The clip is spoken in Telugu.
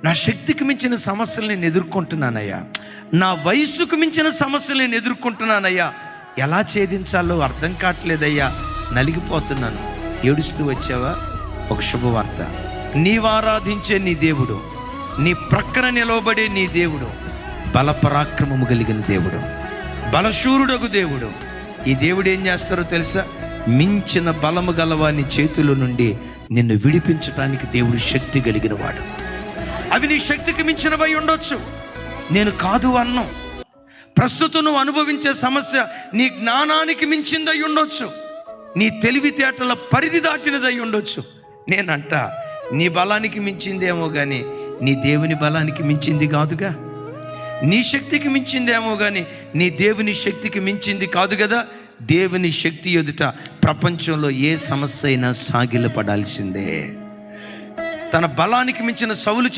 నా శక్తికి మించిన సమస్యలు నేను ఎదుర్కొంటున్నానయ్యా, నా వయస్సుకు మించిన సమస్యలు నేను ఎదుర్కొంటున్నానయ్యా, ఎలా ఛేదించాలో అర్థం కావట్లేదయ్యా, నలిగిపోతున్నాను. ఏడుస్తూ వచ్చావా? ఒక శుభవార్త. నీవారాధించే నీ దేవుడు, నీ ప్రక్కన నిలవబడే నీ దేవుడు బలపరాక్రమము కలిగిన దేవుడు, బలశూరుడగు దేవుడు. ఈ దేవుడు ఏం చేస్తారో తెలుసా? మించిన బలము గలవాని చేతుల నుండి నిన్ను విడిపించడానికి దేవుడు శక్తి కలిగిన వాడు. అవి నీ శక్తికి మించినవై ఉండొచ్చు, నేను కాదు అన్నాం. ప్రస్తుతం నువ్వు అనుభవించే సమస్య నీ జ్ఞానానికి మించిందై ఉండొచ్చు, నీ తెలివితేటల పరిధి దాటినదై ఉండొచ్చు. నేనంట నీ బలానికి మించిందేమో కానీ నీ దేవుని బలానికి మించింది కాదుగా. నీ శక్తికి మించిందేమో కానీ నీ దేవుని శక్తికి మించింది కాదు కదా. దేవుని శక్తి ఎదుట ప్రపంచంలో ఏ సమస్య అయినా సాగిలపడాల్సిందే. తన బలానికి మించిన సౌలు